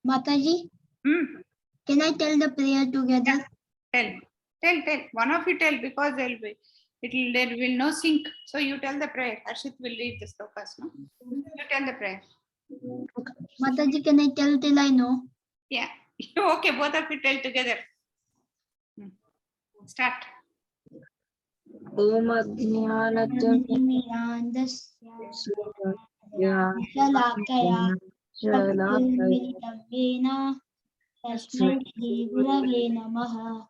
Mataji, can I tell the prayer together? Yeah. Tell. One of you tell, because there will no sync. So you tell the prayer. Harshit will read the slokas, no? You tell the prayer. Mataji, can I tell till I know? Yeah. Okay, both of you tell together. Start. Om Tasmai Shri Gurave Namaha.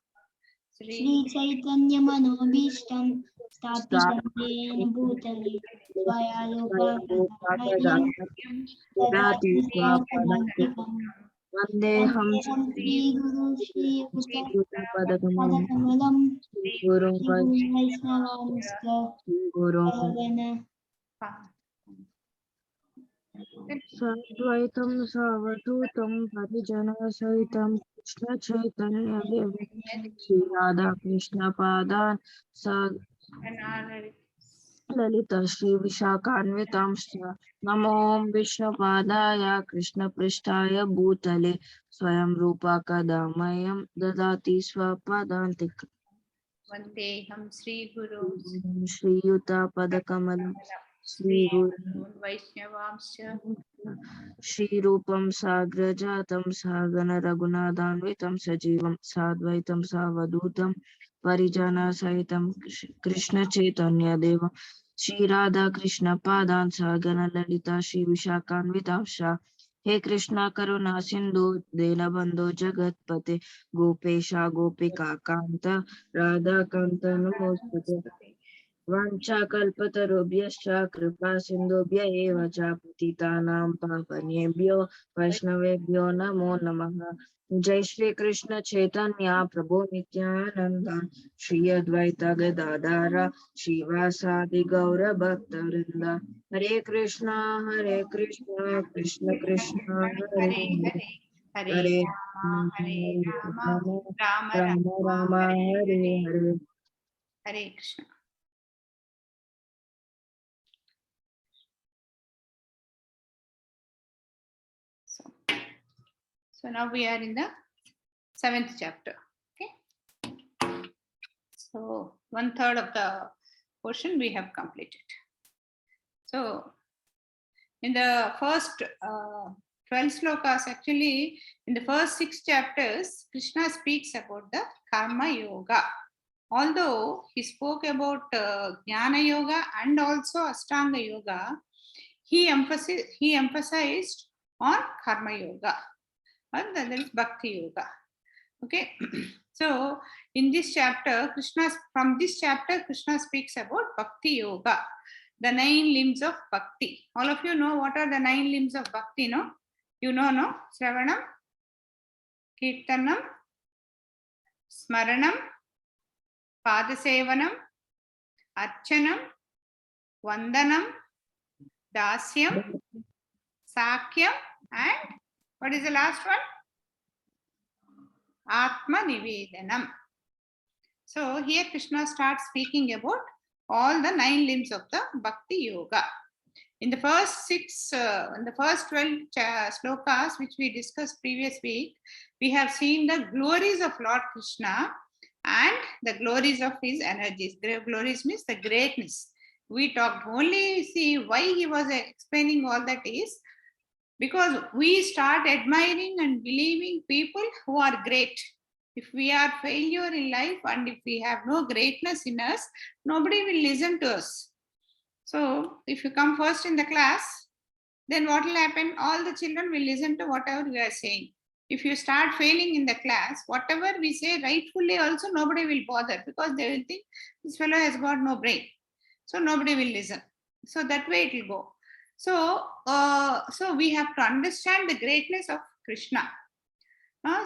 Shri Chaitanya Manobhishtam Sthapitam Yena Bhutale Swaya Loka Pradamahyam Tadati Swapadantikam Vandeham Shri Guru Shri Uta Padakamalam Padakamalam Guru Shri Vaishnavamscha Guru Bhavana Sadvaitam Savadutam Parijana Sahitam Krishna Chaitanya Devam Sri Radha Krishna Padan Lalita Shri Vishakhanvitamscha Namo Vishnapadaya Krishna Prishtaya Bhutale Swayam Rupa Kadamayam Dadati Swapadantik Vandeham Sri Guru Shri Yuta Padakamalam Shri Guru Vaishnavamscha Shri Rupam Sagrajatam Sagana Raghunathanvitam Sajivam Sadvaitam Savadutam Parijana Sahitam Krishna Chaitanya Deva Shri Radha Krishna Padan Sagana Lalita Shri Vishakhanvitamsha He Krishna Karuna Sindhu Dinabandhu Jagatpate Gopesha Gopika Kanta Radha Kanta Namostute Vanchakalpatarubhyascha kripa sindhubhya eva cha patitanam pavanebhyo vaishnavebhyo namo namaha. Jai Shri Krishna Chaitanya Prabhu Nityananda Shri Advaita Gadadara Shivasadi Gaura Bhaktavrinda Hare Krishna Krishna Krishna Hare Hare Hare Hare Hare Rama Rama Rama Rama Rama Rama Hare Hare Hare. Hare Krishna. So now we are in the 7th chapter. Okay. So 1/3 of the portion we have completed. So in the first 12 slokas, actually in the first 6 chapters, Krishna speaks about the karma yoga. Although he spoke about jnana yoga and also ashtanga yoga, he emphasized on karma yoga, and that is bhakti yoga. Okay. So in this chapter, Krishna speaks about bhakti yoga, the 9 limbs of bhakti. All of you know what are the 9 limbs of bhakti, no? You know, no? Shravanam, Kirtanam, Smaranam, Padasevanam, Archanam, Vandanam, Dasyam, Sakyam, and what is the last one? Atma Nivedanam. So here Krishna starts speaking about all the 9 limbs of the Bhakti Yoga. In the first 12 slokas which we discussed previous week, we have seen the glories of Lord Krishna and the glories of his energies. Glories means the greatness. We talked only, see why he was explaining all that is because we start admiring and believing people who are great. If we are failure in life and if we have no greatness in us, nobody will listen to us. So if you come first in the class, then what will happen? All the children will listen to whatever we are saying. If you start failing in the class, whatever we say rightfully also nobody will bother because they will think this fellow has got no brain. So nobody will listen. So that way it will go. So we have to understand the greatness of Krishna.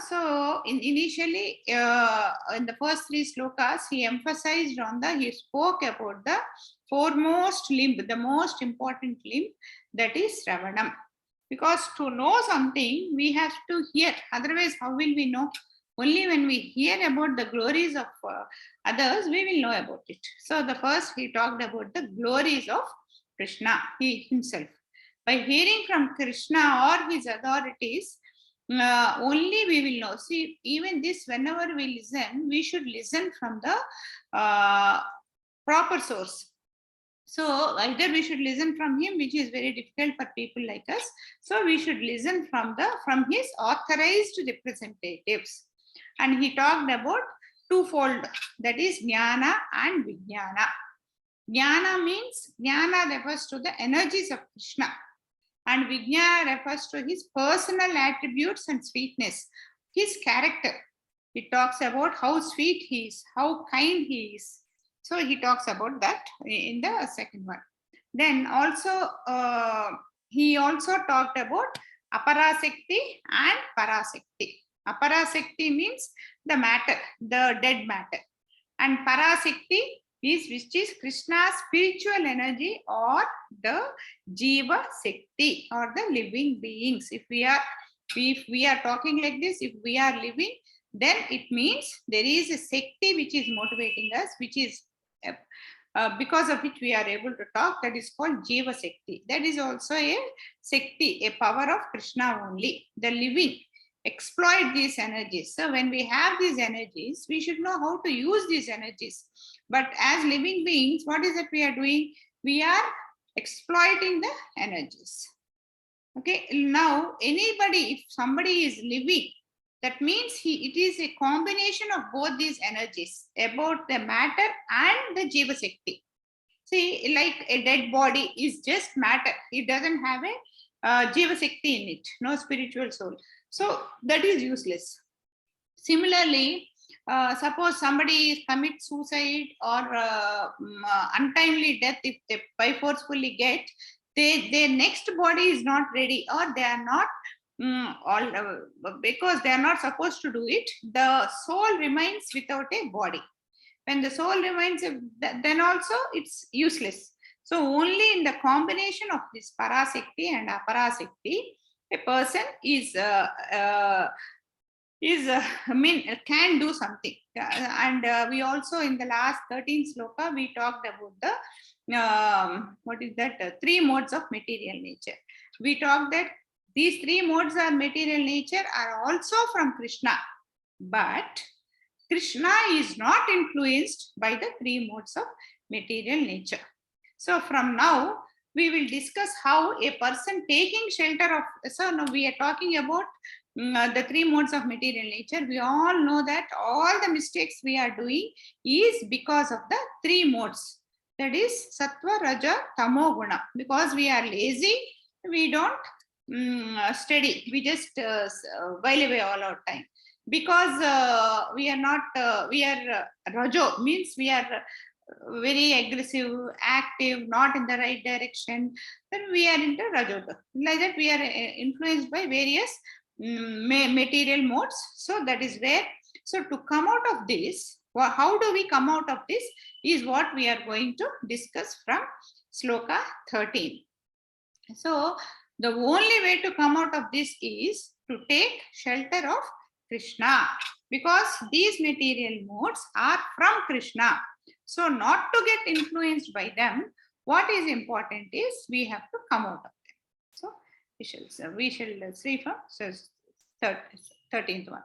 So initially in the first 3 slokas, he spoke about the foremost limb, the most important limb, that is Shravanam. Because to know something, we have to hear. Otherwise, how will we know? Only when we hear about the glories of others, we will know about it. So the first he talked about the glories of Krishna, he himself. By hearing from Krishna or his authorities, only we will know. See, even this, whenever we listen, we should listen from the proper source. So either we should listen from him, which is very difficult for people like us. So we should listen from his authorized representatives. And he talked about twofold, that is jnana and vijnana. Jnana means, jnana refers to the energies of Krishna, and vijnana refers to his personal attributes and sweetness, his character. It talks about how sweet he is, how kind he is. So he talks about that in the second one. Then also, he also talked about Aparasekti and Parasekti. Aparasekti means the matter, the dead matter. And Parasekti is, which is Krishna's spiritual energy, or the Jiva Sekti, or the living beings. If we are talking like this, if we are living, then it means there is a Sekti which is motivating us, which is because of which we are able to talk. That is called Jiva Sekti. That is also a Sekti, a power of Krishna only. The living exploit these energies. So when we have these energies, we should know how to use these energies. But as living beings, what is it we are doing? We are exploiting the energies. Okay, now anybody, if somebody is living, that means it is a combination of both these energies, about the matter and the Jiva Shakti. See, like a dead body is just matter. It doesn't have a Jiva Shakti in it, no spiritual soul. So that is useless. Similarly, suppose somebody commits suicide or untimely death, if they by forcefully get, their next body is not ready, or they are not because they are not supposed to do it. The soul remains without a body. When the soul remains, then also it's useless. So only in the combination of this Parasekti and Aparasekti, a person can do something. And we also, in the last 13 sloka, we talked about the 3 modes of material nature. We talked that these 3 modes of material nature are also from Krishna, but Krishna is not influenced by the 3 modes of material nature. So from now, we will discuss how a person taking shelter of, so now we are talking about the 3 modes of material nature. We all know that all the mistakes we are doing is because of the 3 modes. That is Sattva, Raja, Tamo Guna. Because we are lazy, we don't study. We just while away all our time. Because we are not, we are Rajo, means we are very aggressive, active, not in the right direction, then we are into Rajoga. Like that, we are influenced by various material modes. So that is where, so to come out of this, how do we come out of this is what we are going to discuss from Sloka 13. So the only way to come out of this is to take shelter of Krishna, because these material modes are from Krishna. So not to get influenced by them, what is important is we have to come out of them. So we shall see from 13th one.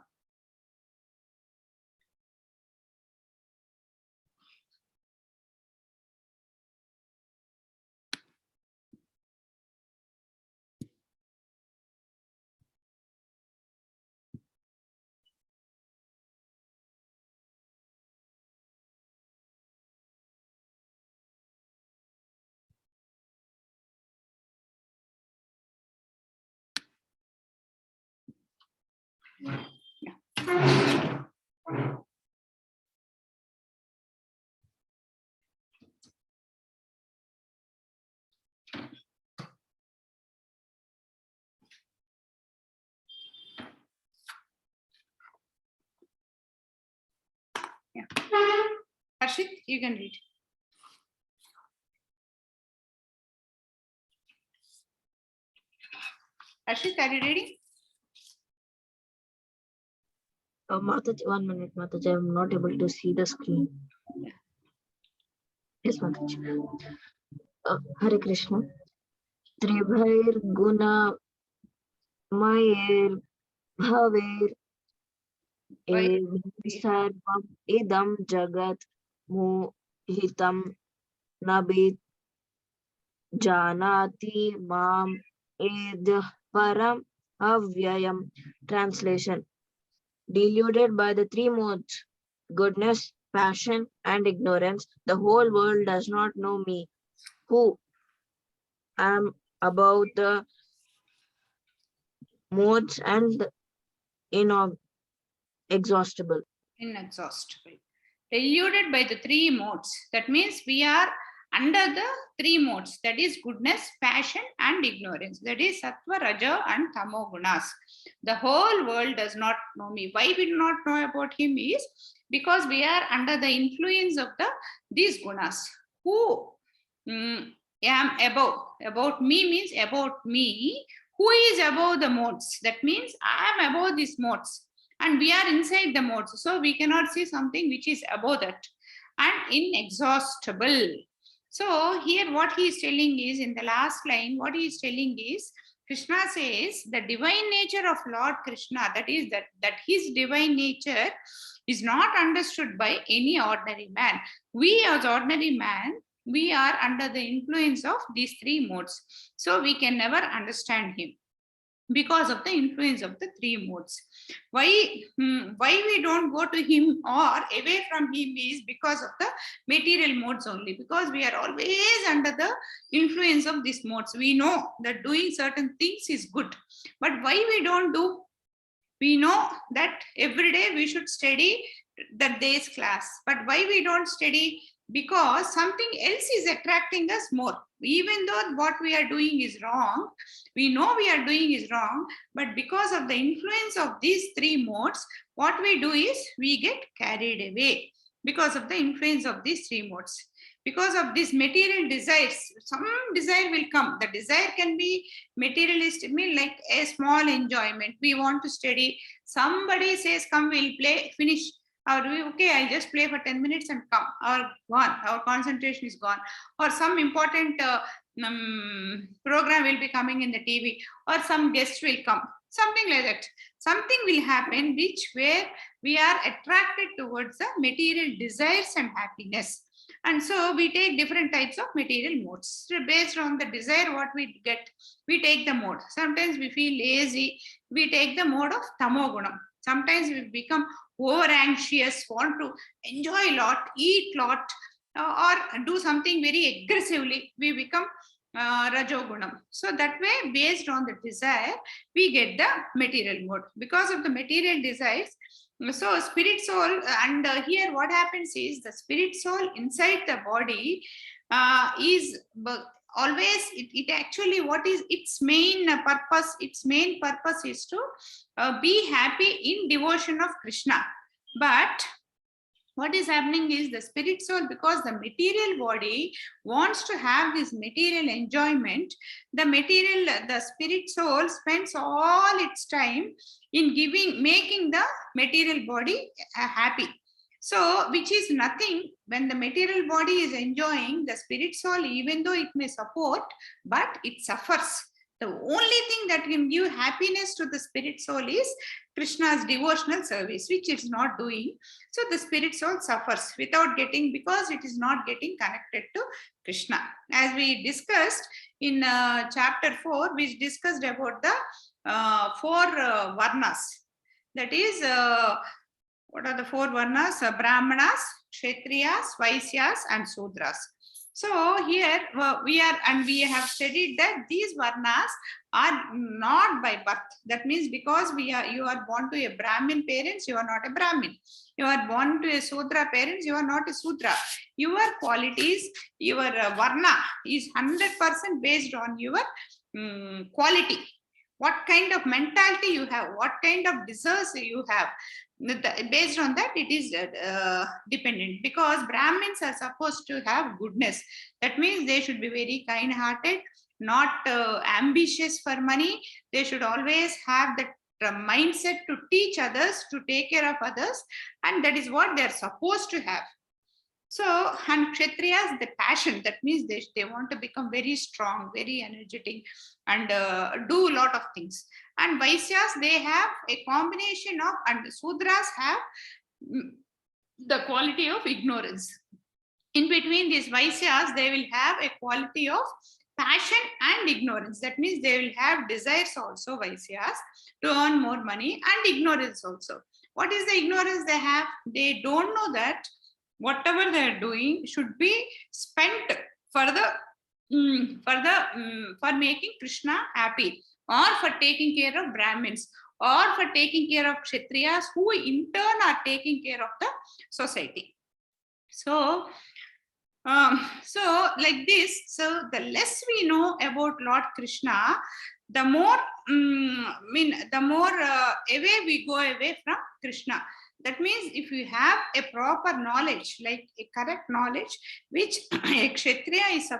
Yeah. Harshit, you can read. Harshit, are you reading? Mataji, 1 minute, Mataji. I'm not able to see the screen. Yes, Mataji. Hare Krishna. Tribhair guna mayer bhaver sarvam idam jagat mohitam nabit janati mam edah param avyayam. Translation. Deluded by the three modes, goodness, passion, and ignorance, the whole world does not know me, who am above the modes and inexhaustible. Inexhaustible. Deluded by the three modes. That means we are under the three modes. That is goodness, passion, and ignorance. That is sattva, raja, and tamo gunas. The whole world does not know me. Why we do not know about him is because we are under the influence of these gunas. Who am above? About me means about me. Who is above the modes? That means I am above these modes. And we are inside the modes, so we cannot see something which is above that, and inexhaustible. So here what he is telling is, in the last line, what he is telling is, Krishna says the divine nature of Lord Krishna, that is that his divine nature is not understood by any ordinary man. We as ordinary man, we are under the influence of these three modes, so we can never understand him because of the influence of the three modes. Why we don't go to him or away from him is because of the material modes only, because we are always under the influence of these modes. We know that doing certain things is good, but why we don't do? We know that every day we should study that day's class, but why we don't study? Because something else is attracting us more. Even though what we are doing is wrong, we know we are doing is wrong, but because of the influence of these three modes, what we do is we get carried away because of the influence of these three modes. Because of these material desires, some desire will come. The desire can be materialistic, mean like a small enjoyment. We want to study. Somebody says, come, we'll play, finish. Okay, I'll just play for 10 minutes and come, or gone, our concentration is gone, or some important program will be coming in the TV, or some guest will come, something like that. Something will happen where we are attracted towards the material desires and happiness. And so we take different types of material modes. So based on the desire, what we get, we take the mode. Sometimes we feel lazy, we take the mode of tamogunam. Sometimes we become over anxious, want to enjoy a lot, eat a lot, or do something very aggressively, we become rajogunam. So that way, based on the desire, we get the material mode. Because of the material desires, so spirit soul, and here what happens is the spirit soul inside the body is always, it actually, what is its main purpose? Its main purpose is to be happy in devotion of Krishna. But what is happening is the spirit soul, because the material body wants to have this material enjoyment, the spirit soul spends all its time in making the material body happy. So, which is nothing. When the material body is enjoying, the spirit soul, even though it may support, but it suffers. The only thing that can give happiness to the spirit soul is Krishna's devotional service, which it is not doing. So the spirit soul suffers without getting, because it is not getting connected to Krishna. As we discussed in chapter 4, which discussed about the four varnas. That is, what are the four varnas? Brahmanas, Kshatriyas, Vaisyas, and Sudras. So here we have studied that these varnas are not by birth. That means because you are born to a Brahmin parents, you are not a Brahmin. You are born to a Sudra parents, you are not a Sudra. Your qualities, your varna is 100% based on your quality. What kind of mentality you have, what kind of desires you have. Based on that, it is dependent, because Brahmins are supposed to have goodness. That means they should be very kind-hearted, not ambitious for money. They should always have the mindset to teach others, to take care of others, and that is what they are supposed to have. So, and Kshatriyas, the passion, that means they want to become very strong, very energetic, and do a lot of things. And Vaisyas, they have a combination of, and Sudras have the quality of ignorance. In between these Vaisyas, they will have a quality of passion and ignorance. That means they will have desires also, Vaisyas, to earn more money, and ignorance also. What is the ignorance they have? They don't know that whatever they are doing should be spent for for making Krishna happy, or for taking care of Brahmins, or for taking care of Kshatriyas, who in turn are taking care of the society. So, like this, so the less we know about Lord Krishna, the more, the more away we go away from Krishna. That means if you have a proper knowledge, like a correct knowledge, which a Kshatriya is, a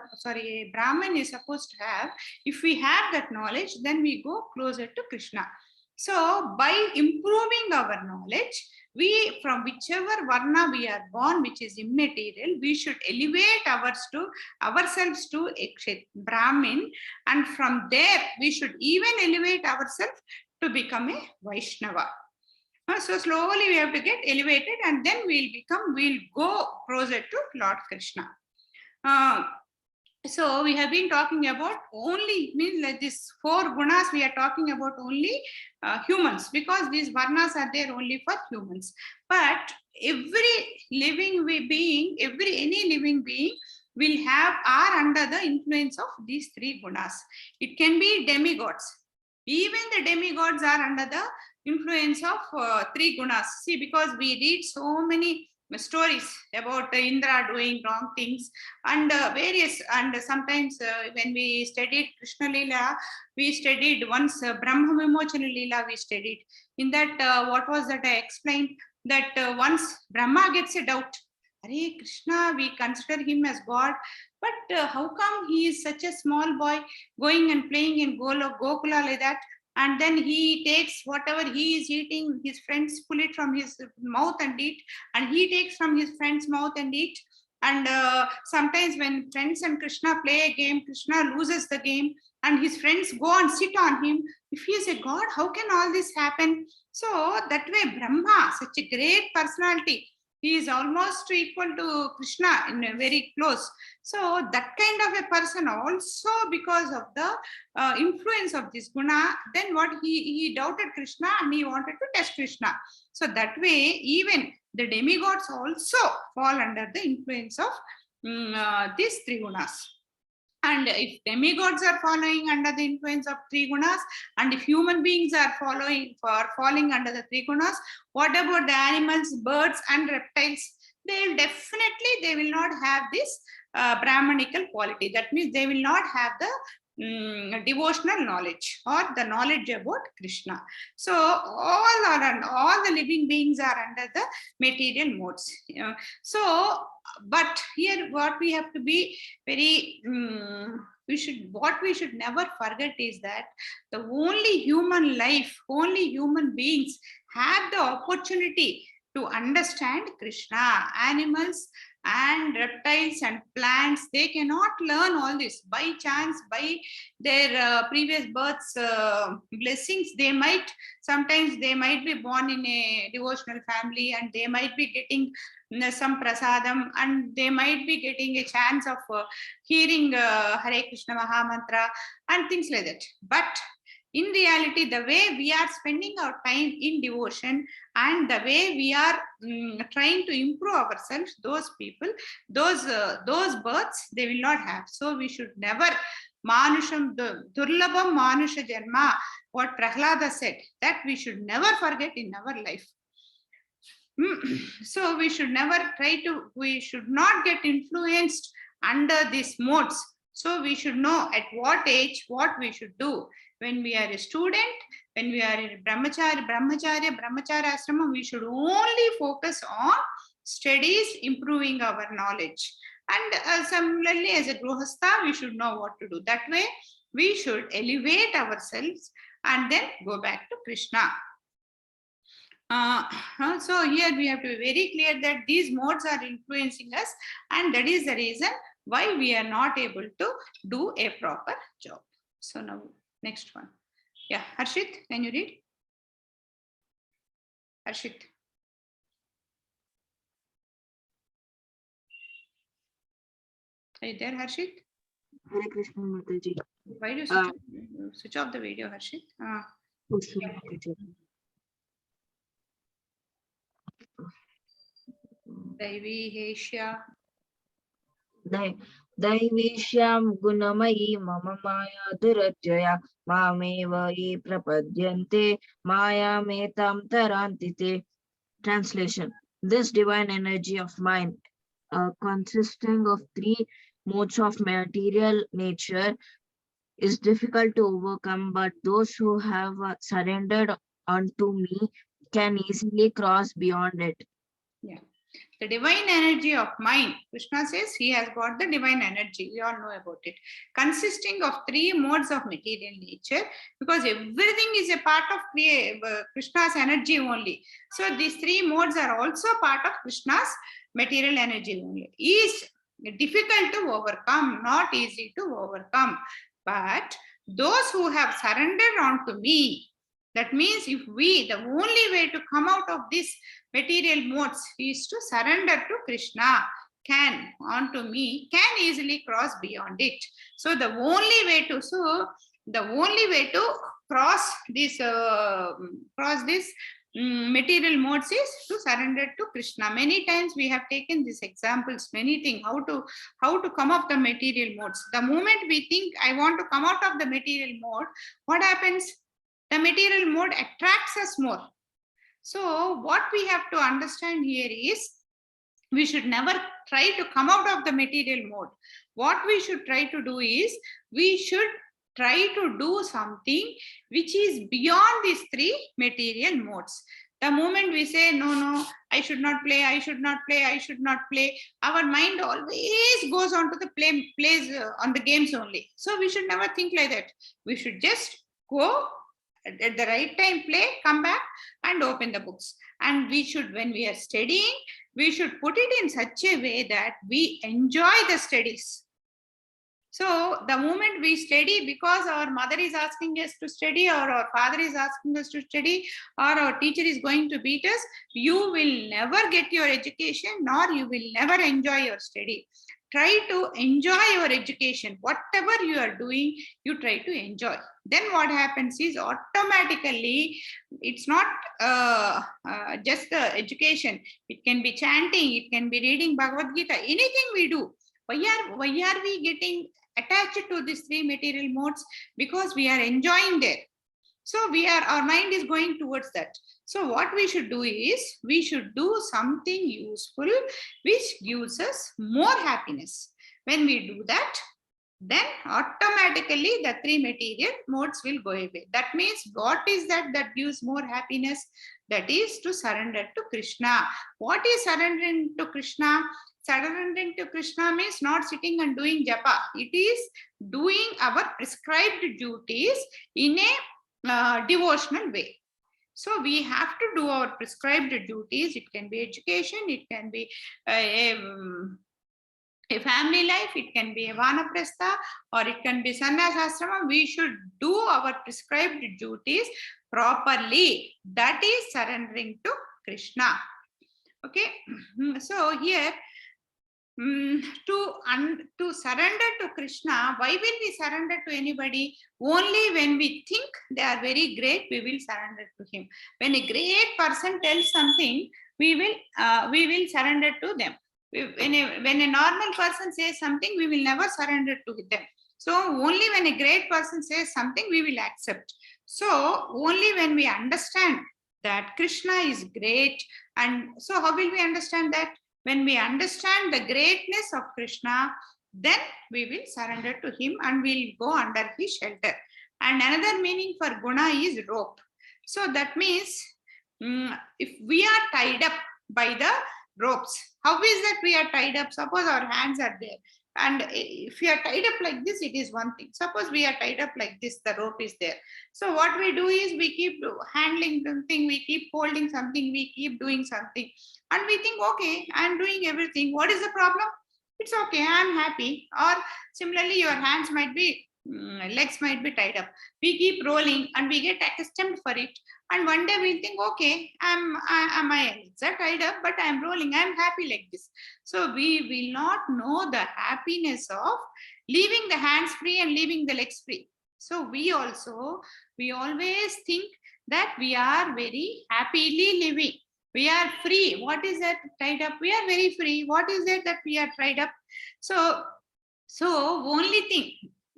Brahmin is supposed to have, if we have that knowledge, then we go closer to Krishna. So by improving our knowledge, we, from whichever varna we are born, which is immaterial, we should elevate ourselves to a Brahmin, and from there we should even elevate ourselves to become a Vaishnava. So slowly we have to get elevated, and then we'll go closer to Lord Krishna. So we have been talking about only, means like this 4 gunas, we are talking about only humans, because these varnas are there only for humans. But every living being, any living being are under the influence of these 3 gunas. It can be demigods. Even the demigods are under the influence of 3 gunas. See, because we read so many stories about Indra doing wrong things, and various, and sometimes when we studied Krishna Leela, we studied once Brahma Vimochana Leela, we studied. In that, what was that I explained? That once Brahma gets a doubt, Hare Krishna, we consider him as God, but how come he is such a small boy going and playing in Gokula like that? And then he takes whatever he is eating, his friends pull it from his mouth and eat, and he takes from his friend's mouth and eat. And sometimes when friends and Krishna play a game, Krishna loses the game, and his friends go and sit on him. If he is a god, how can all this happen? So that way, Brahma, such a great personality, he is almost equal to Krishna in a very close. So that kind of a person also, because of the influence of this guna, then what he doubted Krishna and he wanted to test Krishna. So that way, even the demigods also fall under the influence of these 3 gunas. And if demigods are following under the influence of 3 gunas, and if human beings are falling under the 3 gunas, what about the animals, birds and reptiles? They will not have this Brahmanical quality. That means they will not have the devotional knowledge or the knowledge about Krishna. So all the living beings are under the material modes. But here what we have to be very, what we should never forget is that the only human life, only human beings have the opportunity to understand Krishna. Animals and reptiles and plants, they cannot learn all this by chance, by their previous births blessings. Sometimes they might be born in a devotional family, and they might be getting some prasadam, and they might be getting a chance of hearing Hare Krishna Mahamantra and things like that. But in reality, the way we are spending our time in devotion and the way we are trying to improve ourselves, those people, those births, they will not have. So we should never, Manusham Durlabham Manusha Janma, what Prahlada said, that we should never forget in our life. So we should we should not get influenced under these modes. So we should know at what age what we should do. When we are a student, when we are in brahmacharya ashrama, we should only focus on studies, improving our knowledge. And similarly, as a gruhastha, we should know what to do. That way, we should elevate ourselves and then go back to Krishna. So here we have to be very clear that these modes are influencing us, and that is the reason why we are not able to do a proper job. So now next one. Yeah, Harshit, can you read? Harshit. Are you there, Harshit? Hare Krishna Mataji. Why do you switch off the video, Harshit? Daivi Hesha. Daivishyam gunamayi mama maya durajaya mameva ye prapadyante maya metam tarantite. Translation. This divine energy of mind, consisting of three modes of material nature, is difficult to overcome, but those who have surrendered unto me can easily cross beyond it. Yeah. The divine energy of mind, Krishna says he has got the divine energy. We all know about it. Consisting of three modes of material nature, because everything is a part of Krishna's energy only. So these three modes are also part of Krishna's material energy only. Is difficult to overcome, not easy to overcome. But those who have surrendered unto me, that means if the only way to come out of this material modes is to surrender to Krishna, unto me, can easily cross beyond it. So the only way to cross this material modes is to surrender to Krishna. Many times we have taken these examples, many things, how to come up the material modes. The moment we think I want to come out of the material mode, what happens? The material mode attracts us more. So what we have to understand here is we should never try to come out of the material mode. What we should try to do is we should try to do something which is beyond these three material modes. The moment we say, no, I should not play, I should not play, I should not play, our mind always goes on to the plays on the games only. So we should never think like that. We should just go at the right time, play, come back and open the books. And we should, when we are studying, we should put it in such a way that we enjoy the studies. So the moment we study because our mother is asking us to study, or our father is asking us to study, or our teacher is going to beat us, you will never get your education, nor you will never enjoy your study. Try to enjoy your education. Whatever you are doing, you try to enjoy. Then what happens is automatically, it's not just the education. It can be chanting, it can be reading Bhagavad Gita, anything we do. Why are we getting attached to these three material modes? Because we are enjoying there. So our mind is going towards that. So what we should do is we should do something useful which gives us more happiness. When we do that, then automatically the three material modes will go away. That means what is that gives more happiness? That is to surrender to Krishna. What is surrendering to Krishna? Surrendering to Krishna means not sitting and doing japa. It is doing our prescribed duties in a devotional way. So we have to do our prescribed duties. It can be education, it can be a family life, it can be a vanaprastha, or it can be sannyasasrama. We should do our prescribed duties properly. That is surrendering to Krishna. Okay, so here to surrender to Krishna, why will we surrender to anybody? Only when we think they are very great, we will surrender to him. When a great person tells something, we will surrender to them. When a normal person says something, we will never surrender to them. So only when a great person says something, we will accept. So only when we understand that Krishna is great, and so how will we understand that? When we understand the greatness of Krishna, then we will surrender to him and we will go under his shelter. And another meaning for guna is rope. So that means if we are tied up by the ropes, how is that we are tied up? Suppose our hands are there. And if you are tied up like this, it is one thing. Suppose we are tied up like this, the rope is there. So what we do is we keep handling something, we keep holding something, we keep doing something. And we think, okay, I'm doing everything. What is the problem? It's okay, I'm happy. Or similarly, your hands might be, legs might be tied up. We keep rolling and we get accustomed for it. And one day we'll think, okay, my legs are tied up, but I'm rolling, I'm happy like this. So we will not know the happiness of leaving the hands free and leaving the legs free. So we always think that we are very happily living. We are free. What is that tied up? We are very free. What is it that we are tied up? So only thing,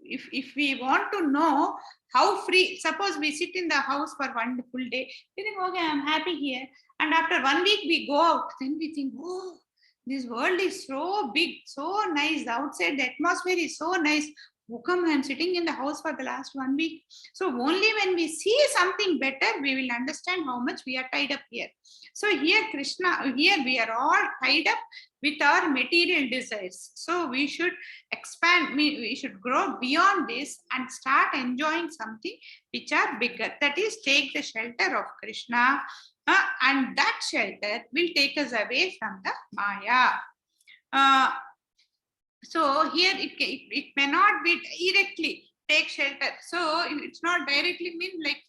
if we want to know how free, suppose we sit in the house for one full day, we think, okay, I'm happy here. And after 1 week we go out, then we think, oh, this world is so big, so nice. The outside, the atmosphere is so nice. How come I'm sitting in the house for the last 1 week? So only when we see something better, we will understand how much we are tied up here. So here we are all tied up with our material desires. So we should expand, we should grow beyond this and start enjoying something which are bigger. That is, take the shelter of Krishna, and that shelter will take us away from the Maya. So here it may not be directly take shelter. So it's not directly mean like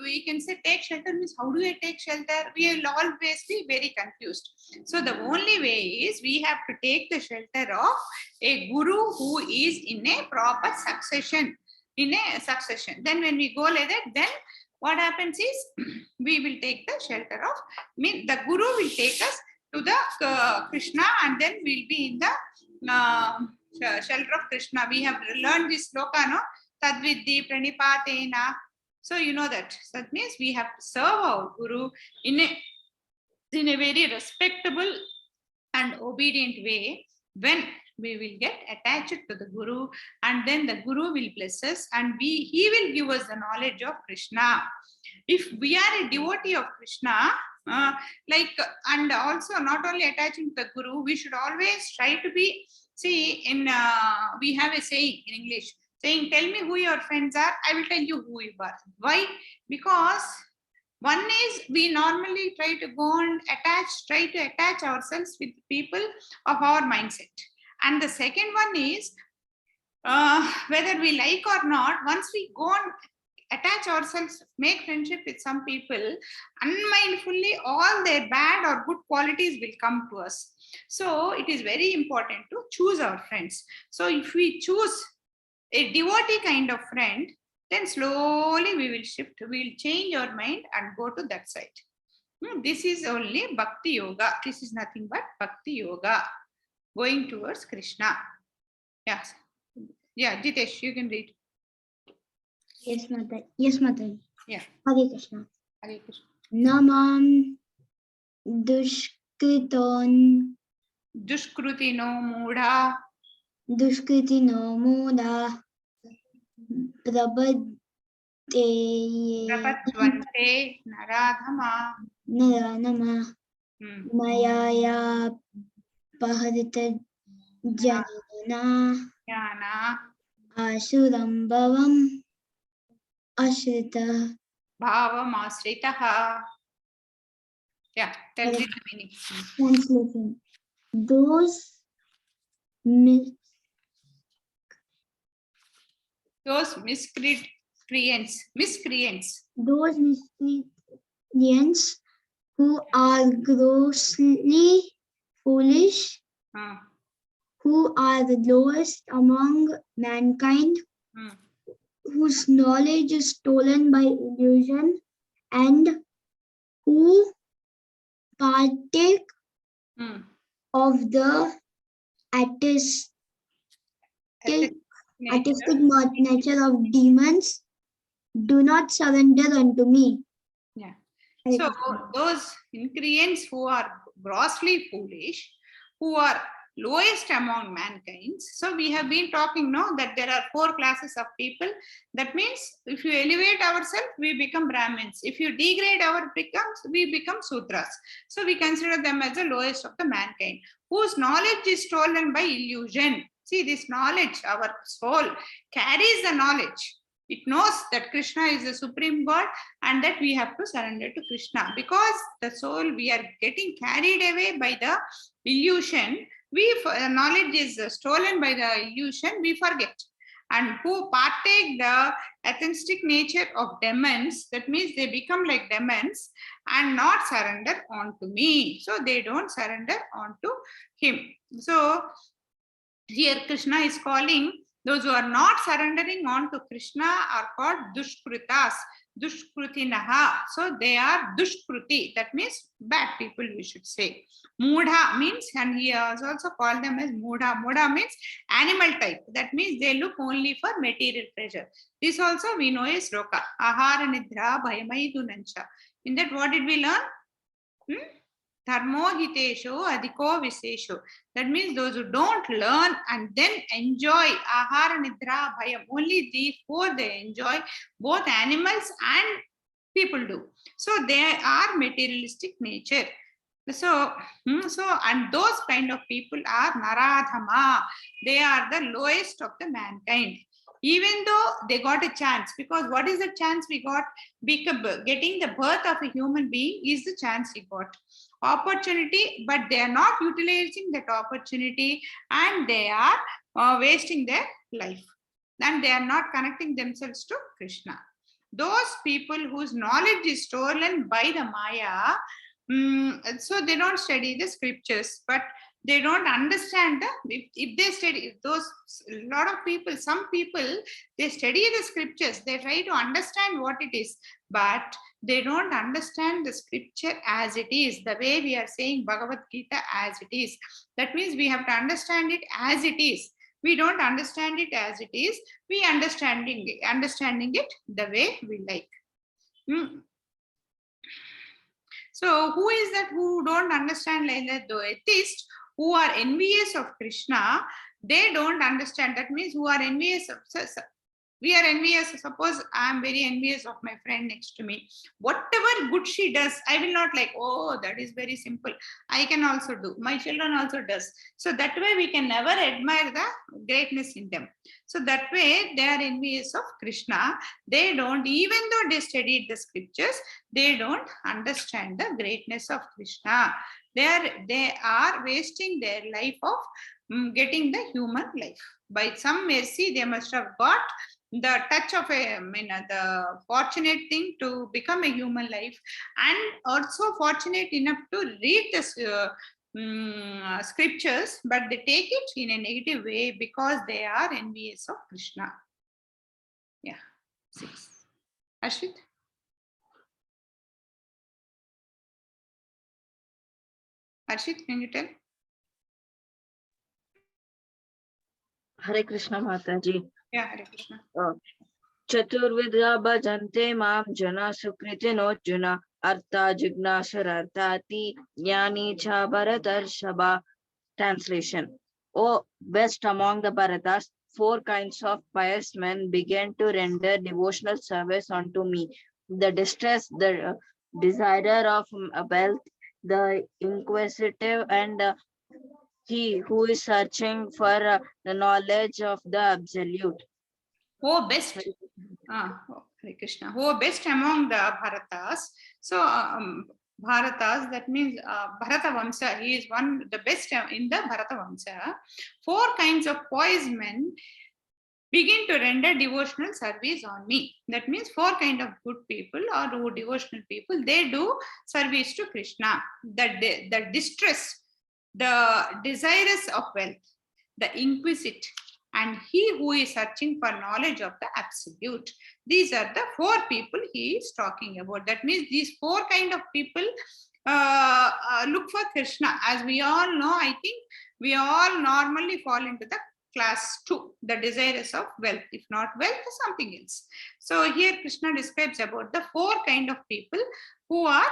we can say take shelter means how do I take shelter? We will always be very confused. So the only way is we have to take the shelter of a guru who is in a proper succession. Then when we go like that, then what happens is we will take the shelter of, the guru will take us to the Krishna, and then we'll be in the shelter of Krishna. We have learned this sloka, no? Tadvidhi pranipatena. So you know that. So that means we have to serve our guru in a very respectable and obedient way. When we will get attached to the guru, and then the guru will bless us, and he will give us the knowledge of Krishna. If we are a devotee of Krishna, and also not only attaching to the guru, we should always try to be, we have a saying in English, saying, tell me who your friends are, I will tell you who you are. Why? Because one is we normally try to go and try to attach ourselves with people of our mindset. And the second one is, whether we like or not, once we go and attach ourselves, make friendship with some people, unmindfully all their bad or good qualities will come to us. So it is very important to choose our friends. So if we choose a devotee kind of friend, then slowly we will shift, we will change our mind and go to that side. This is only Bhakti Yoga. This is nothing but Bhakti Yoga, going towards Krishna. Yes. Yeah, Jitesh, you can read. Yes, Mother. Yes, Mother. Yeah. Hare Krishna. Hare Krishna. Namam dushkriton Dushkrutino Mudha dushkritino muda prabhatte Prapatwante Naradhama naranama mayaya paharita janana Jnana asuram bhavam ashrita. Bhavam Asritaha. Yeah, tell me the meaning. Translation. Those miscreants who are grossly foolish, who are the lowest among mankind, whose knowledge is stolen by illusion, and who partake of the artistic nature of demons, do not surrender unto me. Yeah. So those increants who are grossly foolish, who are lowest among mankind. So we have been talking now that there are 4 classes of people. That means if you elevate ourselves, we become Brahmins. If you degrade we become Sudras. So we consider them as the lowest of the mankind, whose knowledge is stolen by illusion. See, this knowledge, our soul carries the knowledge. It knows that Krishna is the supreme God and that we have to surrender to Krishna. Because the soul, we are getting carried away by the illusion. Knowledge is stolen by the illusion, we forget. And who partake the atheistic nature of demons, that means they become like demons and not surrender unto me. So they don't surrender unto him. So here Krishna is calling those who are not surrendering on to Krishna are called Dushkritas, Dushkrutinaha. So they are Dushkruti, that means bad people, we should say. Mudha means, and he has also called them as Mudha. Mudha means animal type. That means they look only for material pleasure. This also we know is Sloka. Ahara Nidra Bhayamaidunancha. In that, what did we learn? Dharmo hitesho adhiko visesho. That means those who don't learn and then enjoy ahara nidra bhayam. Only these 4 they enjoy. Both animals and people do. So they are materialistic nature. So and those kind of people are naradhama. They are the lowest of the mankind. Even though they got a chance, because what is the chance we got? Getting the birth of a human being is the chance we got. Opportunity, but they are not utilizing that opportunity and they are wasting their life. And they are not connecting themselves to Krishna. Those people whose knowledge is stolen by the Maya, so they don't study the scriptures, but they don't understand if they study some people, they study the scriptures, they try to understand what it is, but they don't understand the scripture as it is, the way we are saying Bhagavad Gita as it is. That means we have to understand it as it is. We don't understand it as it is, we understanding it the way we like. So who is that who don't understand like that? The atheists who are envious of Krishna, they don't understand. That means who are envious of, we are envious. Suppose I am very envious of my friend next to me. Whatever good she does, I will not like, oh, that is very simple. I can also do. My children also does. So that way we can never admire the greatness in them. So that way they are envious of Krishna. They don't, even though they studied the scriptures, they don't understand the greatness of Krishna. They are wasting their life of getting the human life. By some mercy, they must have got the touch of the fortunate thing to become a human life, and also fortunate enough to read the scriptures, but they take it in a negative way because they are envious of Krishna. Yeah. 6. Ashit? Arshit, can you tell? Hare Krishna Mataji. Yeah, Hare Krishna. Chaturvidya bhajante mam jana sukritino juna artha jignasararthati jnani cha bharatarshaba. Translation. O best among the Bharatas, 4 kinds of pious men began to render devotional service unto me. The distressed, the desirer of wealth, the inquisitive, and he who is searching for the knowledge of the absolute. Oh, best. Hare Krishna. Oh, best among the Bharatas. So, Bharatas, that means Bharata Vamsa, he is the best in the Bharata Vamsa. 4 kinds of pious men begin to render devotional service on me. That means 4 kind of good people or devotional people, they do service to Krishna. The distress, the desirous of wealth, the inquisitive, and he who is searching for knowledge of the absolute. These are the 4 people he is talking about. That means these 4 kind of people look for Krishna. As we all know, I think we all normally fall into the class 2, the desirous of wealth. If not wealth, something else. So here Krishna describes about the 4 kind of people who are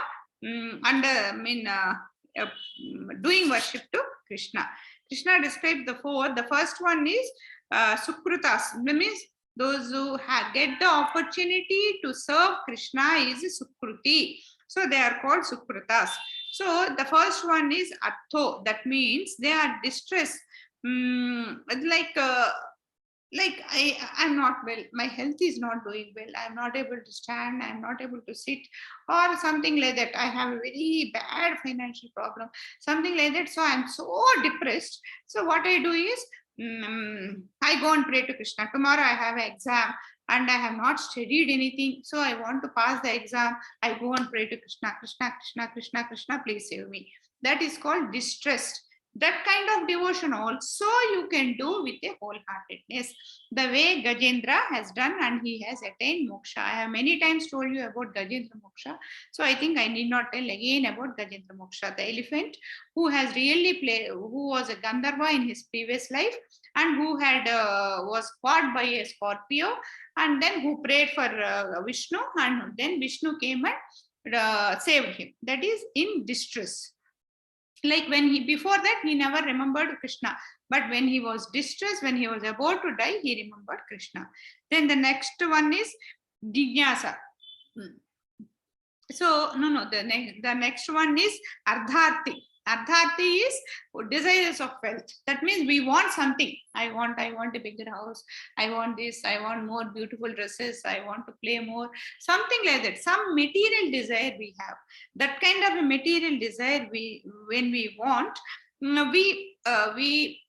doing worship to Krishna. Krishna described the four. The first one is Sukrutas. That means those who get the opportunity to serve Krishna is Sukruti. So they are called Sukrutas. So the first one is Atho. That means they are distressed. Like I'm not well, my health is not doing well, I'm not able to stand, I'm not able to sit, or something like that. I have a very bad financial problem, something like that. So I'm so depressed. So what I do is I go and pray to Krishna. Tomorrow I have an exam and I have not studied anything, so I want to pass the exam. I go and pray to Krishna. Krishna, Krishna, Krishna, Krishna, please save me. That is called distressed. That kind of devotion also you can do with a wholeheartedness, the way Gajendra has done, and he has attained moksha. I have many times told you about Gajendra moksha, so I think I need not tell again about Gajendra moksha, the elephant who has really played, who was a Gandharva in his previous life, and who had was caught by a Scorpio, and then who prayed for Vishnu, and then Vishnu came and saved him. That is in distress. Like when he, before that, he never remembered Krishna. But when he was distressed, when he was about to die, he remembered Krishna. Then the next one is Jignasa. So, the next one is Ardharti. Ardharti is desires of wealth. That means we want something. I want a bigger house. I want this. I want more beautiful dresses. I want to play more. Something like that. Some material desire we have. That kind of a material desire when we want, we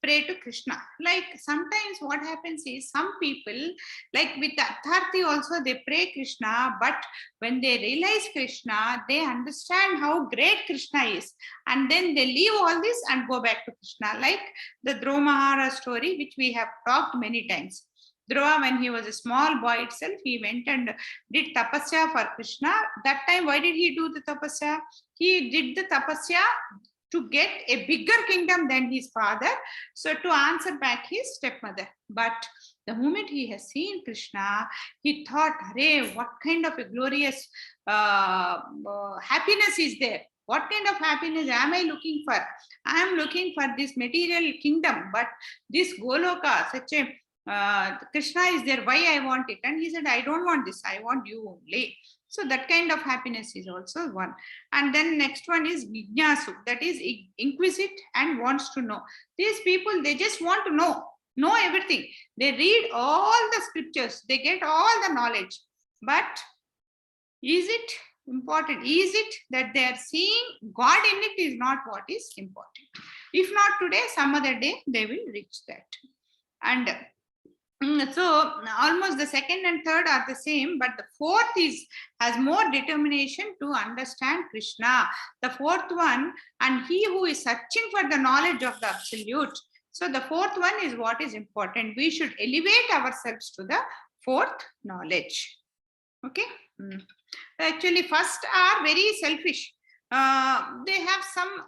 pray to Krishna. Like sometimes what happens is some people, like with Ardharti also, they pray Krishna, but when they realize Krishna, they understand how great Krishna is, and then they leave all this and go back to Krishna. Like the Dhruva Mahara story, which we have talked many times. Dhruva, when he was a small boy itself, he went and did tapasya for Krishna. That time, why did he do the tapasya? He did the tapasya to get a bigger kingdom than his father, so to answer back his stepmother. But the moment he has seen Krishna, he thought, "Arey, what kind of a glorious happiness is there? What kind of happiness am I looking for? I am looking for this material kingdom, but this Goloka, such a Krishna is there. Why I want it?" And he said, "I don't want this. I want you only." So that kind of happiness is also one. And then next one is Jnanasu, that is inquisitive and wants to know. These people, they just want to know everything. They read all the scriptures, they get all the knowledge. But is it important? Is it that they are seeing God in it is not what is important? If not today, some other day, they will reach that. And so almost the second and third are the same, but the fourth has more determination to understand Krishna. The fourth one, and he who is searching for the knowledge of the absolute. So the fourth one is what is important. We should elevate ourselves to the fourth knowledge. Okay. Actually, first are very selfish. They have some.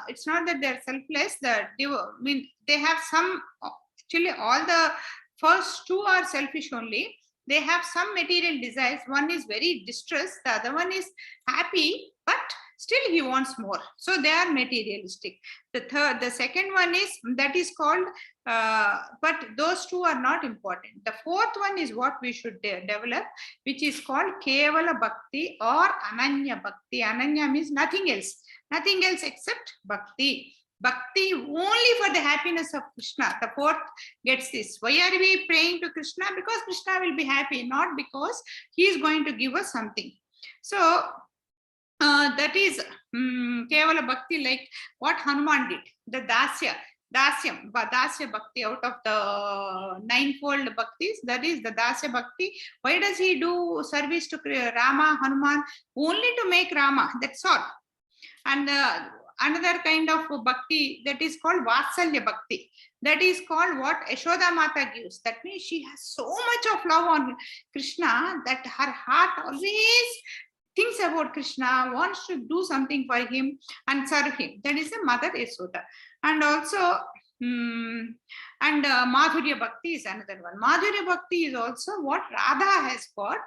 It's not that they're selfless. They have some. Actually, all the first two are selfish only. They have some material desires. One is very distressed, the other one is happy, but still he wants more. So they are materialistic. The second one is, that is called, but those two are not important. The fourth one is what we should develop, which is called Kevala Bhakti or Ananya Bhakti. Ananya means nothing else except Bhakti. Bhakti only for the happiness of Krishna. The fourth gets this. Why are we praying to Krishna? Because Krishna will be happy, not because he is going to give us something. So that is Kevala Bhakti, like what Hanuman did. The Dasyam Bhakti, out of the ninefold Bhaktis, that is the Dasya Bhakti. Why does he do service to Rama, Hanuman? Only to make Rama, that's all. And another kind of bhakti, that is called Vatsalya Bhakti. That is called what Yashoda Mata gives. That means she has so much of love on Krishna that her heart always thinks about Krishna, wants to do something for him and serve him. That is the mother Yashoda. And also, Madhurya Bhakti is another one. Madhurya Bhakti is also what Radha has got,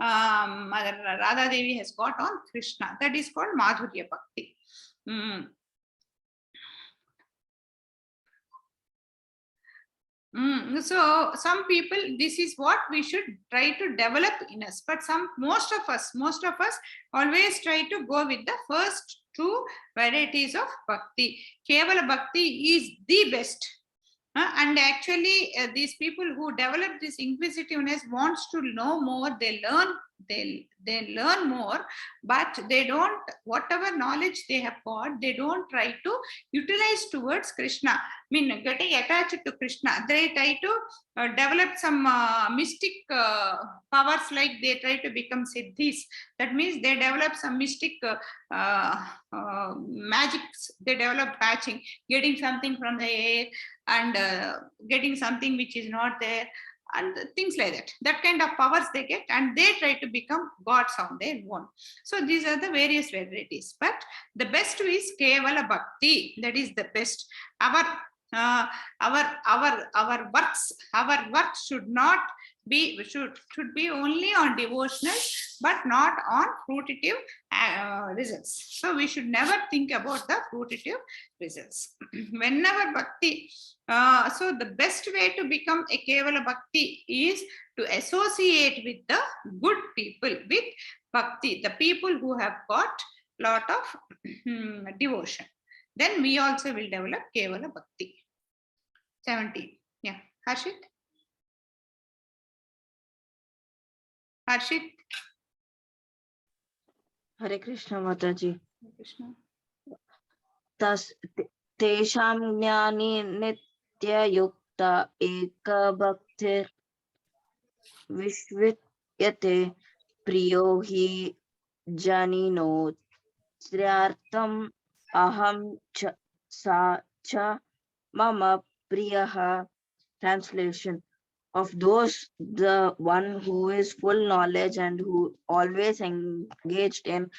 Radha Devi has got on Krishna. That is called Madhurya Bhakti. So some people, this is what we should try to develop in us. But most of us always try to go with the first two varieties of bhakti. Kevala bhakti is the best. And actually, these people who develop this inquisitiveness wants to know more. They learn more, but they don't. Whatever knowledge they have got, they don't try to utilize towards Krishna. I mean, getting attached to Krishna. They try to develop some mystic powers, like they try to become siddhis. That means they develop some mystic magics. They develop patching, getting something from the air, and getting something which is not there, and things like that. That kind of powers they get, and they try to become gods on their own. So these are the various varieties. But the best is Kevala Bhakti. That is the best. Our works should not be should be only on devotional, but not on fruitive results. So we should never think about the fruitive results. Whenever bhakti, so the best way to become a Kevala Bhakti is to associate with the good people, with bhakti, the people who have got lot of devotion. Then we also will develop Kevala Bhakti. 17. Yeah. Harshit? Harshit? Hare Krishna Mataji. Hare Krishna. Tesham jnani nitya yukta eka bhaktir vishvityate priyo hi janino sriyartam aham sa cha mama priyaha. Translation: of those, the one who is full knowledge and who always engaged in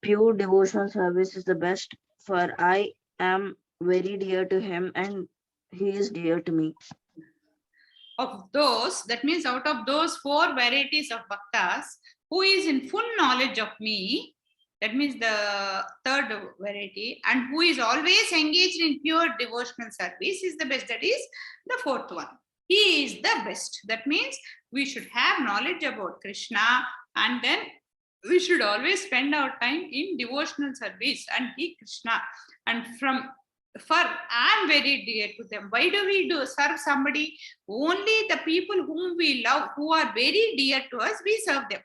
pure devotional service is the best, for I am very dear to him and he is dear to me. Of those, that means out of those 4 varieties of bhaktas, who is in full knowledge of me, that means the 3rd variety, and who is always engaged in pure devotional service is the best. That is the 4th one. He is the best. That means we should have knowledge about Krishna, and then we should always spend our time in devotional service and be Krishna. And I am very dear to them. Why do we serve somebody? Only the people whom we love, who are very dear to us, we serve them.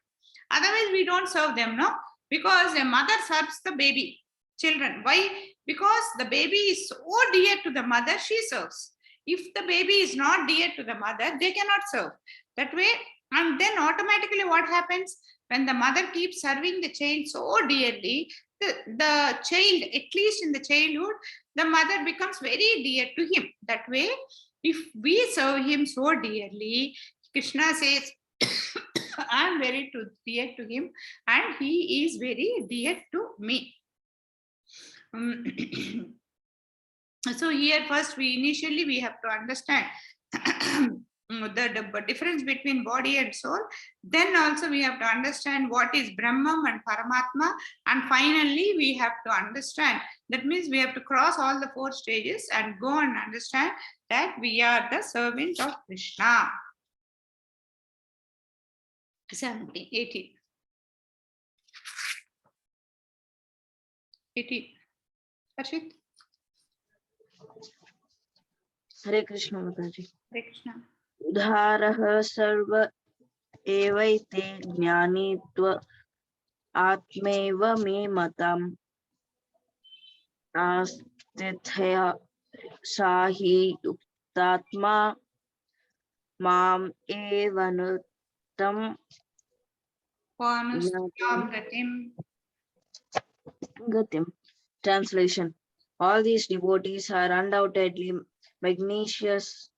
Otherwise, we don't serve them, no? Because a mother serves the baby, children. Why? Because the baby is so dear to the mother, she serves. If the baby is not dear to the mother, they cannot serve. That way, and then automatically what happens? When the mother keeps serving the child so dearly, the child, at least in the childhood, the mother becomes very dear to him. That way, if we serve him so dearly, Krishna says, I am very dear to him and he is very dear to me. So here first initially we have to understand the difference between body and soul. Then also we have to understand what is Brahman and Paramatma. And finally we have to understand, that means we have to cross all the 4 stages and go and understand that we are the servant of Krishna. 17, 18. 18. Harshit? Hare Krishna Mataji. Hare Krishna. Udharaha sarva evaite jnani tva atmeva me matam astithya sahi yuktatma mam evanutam gatim. Translation: all these devotees are undoubtedly magnanimous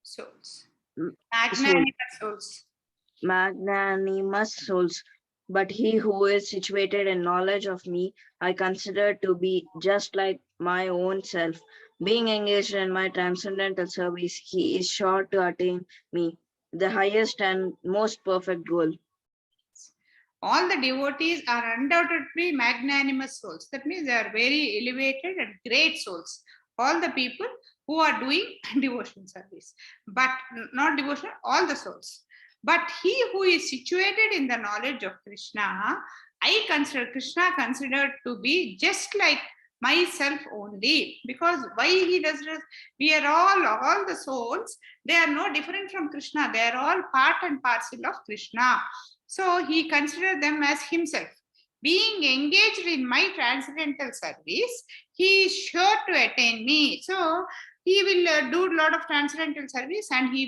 souls. Magnanimous souls, but he who is situated in knowledge of me, I consider to be just like my own self. Being engaged in my transcendental service, he is sure to attain me, the highest and most perfect goal. All the devotees are undoubtedly magnanimous souls. That means they are very elevated and great souls. all the people who are doing devotional service, but not devotional, all the souls. But he who is situated in the knowledge of Krishna, I consider Krishna considered to be just like myself only. Because why he does this? We are all the souls, they are no different from Krishna. They are all part and parcel of Krishna. So he considered them as himself. Being engaged in my transcendental service, he is sure to attain me. So he will do a lot of transcendental service and he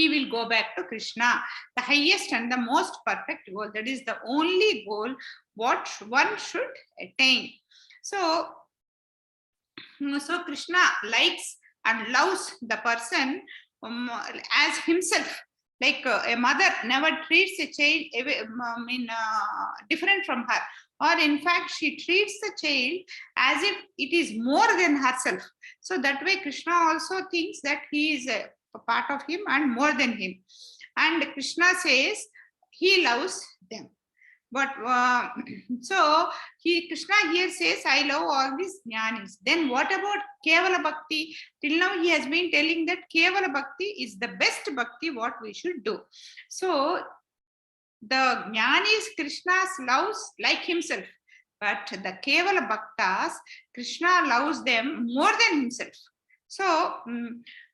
will go back to Krishna, the highest and the most perfect goal. That is the only goal what one should attain. So Krishna likes and loves the person as himself. Like a mother never treats a child different from her, or in fact she treats the child as if it is more than herself. So that way Krishna also thinks that he is a part of him and more than him. And Krishna says he loves them. But so Krishna here says, I love all these jnanis. Then what about Kevala Bhakti? Till now he has been telling that Kevala Bhakti is the best Bhakti what we should do. So the jnanis Krishna's loves like himself. But the Kevala Bhaktas, Krishna loves them more than himself. So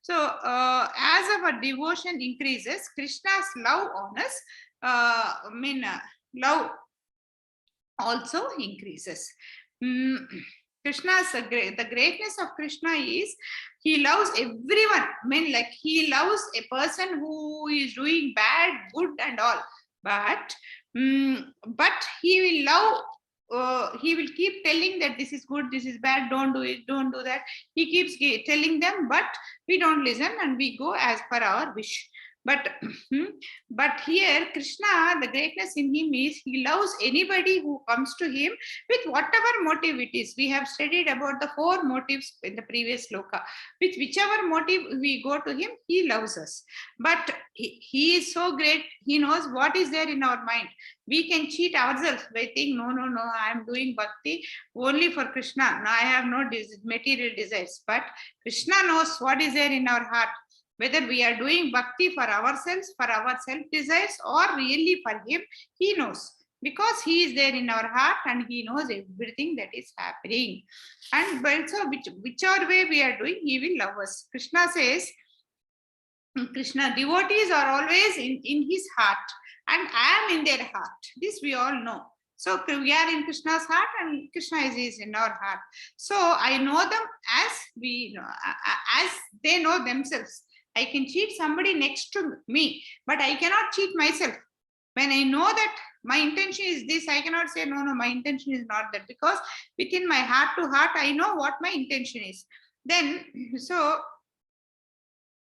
as our devotion increases, Krishna's love on us, love also increases. The greatness of Krishna is he loves everyone. Like he loves a person who is doing bad, good, and all. But he will love. He will keep telling that this is good, this is bad, don't do it, don't do that. He keeps telling them, but we don't listen and we go as per our wish. But here Krishna, the greatness in him is he loves anybody who comes to him with whatever motive it is. We have studied about the 4 motives in the previous sloka. With whichever motive we go to him, he loves us. But he is so great, he knows what is there in our mind. We can cheat ourselves by thinking, no, I am doing bhakti only for Krishna. No, I have no material desires. But Krishna knows what is there in our heart. Whether we are doing bhakti for ourselves, for our self-desires, or really for him, he knows. Because he is there in our heart and he knows everything that is happening. And also, whichever way we are doing, he will love us. Krishna says, Krishna devotees are always in his heart and I am in their heart. This we all know. So we are in Krishna's heart and Krishna is in our heart. So I know them as as they know themselves. I can cheat somebody next to me, but I cannot cheat myself. When I know that my intention is this, I cannot say, no, my intention is not that, because within my heart to heart, I know what my intention is. Then,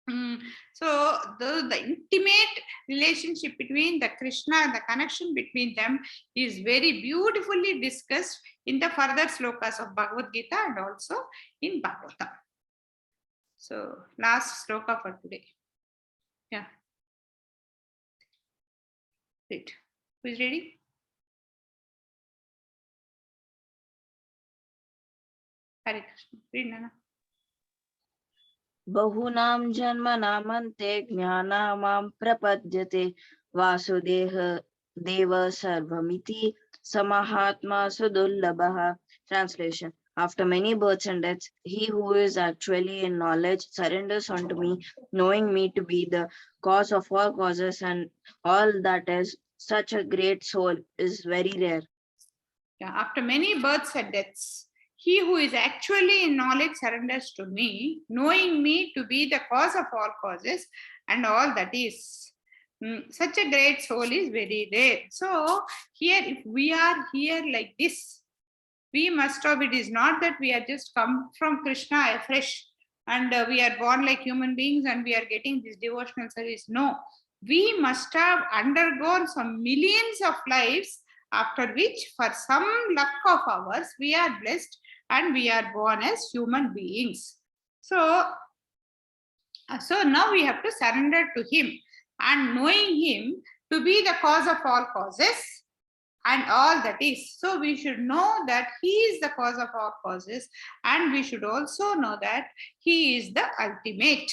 the intimate relationship between the Krishna and the connection between them is very beautifully discussed in the further slokas of Bhagavad Gita and also in Bhagavatam. So last sloka for today. Yeah. Great. Who is ready? Hare Krishna. Read, Nana. Bahunam janmanamante jnanamam prapadyate vasudeha deva sarvamiti samahatma sudullabha. Translation. After many births and deaths, he who is actually in knowledge surrenders unto me, knowing me to be the cause of all causes and all that is. Such a great soul is very rare. Yeah, after many births and deaths, he who is actually in knowledge surrenders to me, knowing me to be the cause of all causes and all that is. Such a great soul is very rare. So here, if we are here like this, we must have, it is not that we are just come from Krishna afresh and we are born like human beings and we are getting this devotional service. No, we must have undergone some millions of lives, after which for some luck of ours, we are blessed and we are born as human beings. So now we have to surrender to him, and knowing him to be the cause of all causes and all that is. So we should know that he is the cause of all causes, and we should also know that he is the ultimate.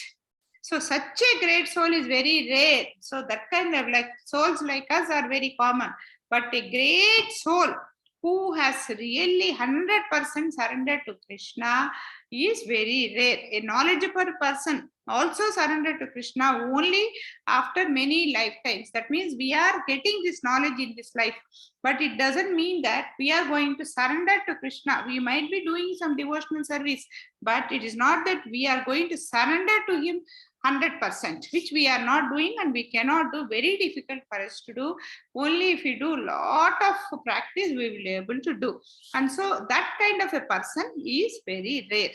So such a great soul is very rare. So that kind of like souls like us are very common, but a great soul who has really 100% surrendered to Krishna is very rare. A knowledgeable person also surrendered to Krishna only after many lifetimes. That means we are getting this knowledge in this life, but it doesn't mean that we are going to surrender to Krishna. We might be doing some devotional service, but it is not that we are going to surrender to him 100%, which we are not doing, and we cannot do. Very difficult for us to do. Only if we do a lot of practice, we will be able to do. And so that kind of a person is very rare.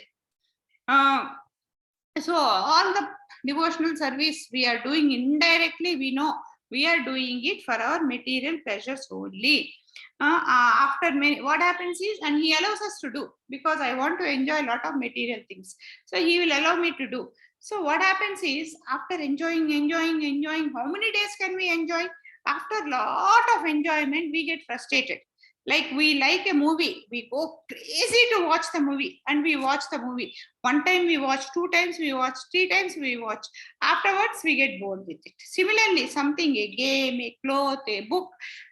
So all the devotional service we are doing indirectly, we know we are doing it for our material pleasures only. After many, what happens is, and he allows us to do, because I want to enjoy a lot of material things, so he will allow me to do. So what happens is, after enjoying, how many days can we enjoy? After a lot of enjoyment, we get frustrated. Like we like a movie, we go crazy to watch the movie, and we watch the movie. One time we watch, 2 times we watch, 3 times we watch. Afterwards, we get bored with it. Similarly, something, a game, a cloth, a book,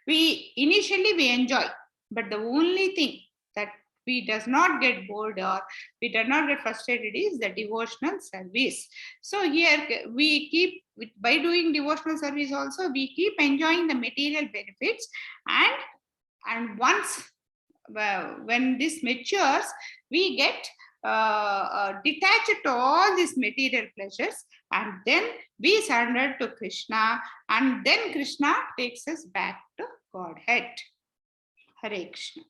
we initially we enjoy, but the only thing that we does not get bored or we do not get frustrated is the devotional service. So here we keep, by doing devotional service also, we keep enjoying the material benefits, and once, when this matures, we get detached to all these material pleasures, and then we surrender to Krishna, and then Krishna takes us back to Godhead. Hare Krishna.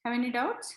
Have any doubts?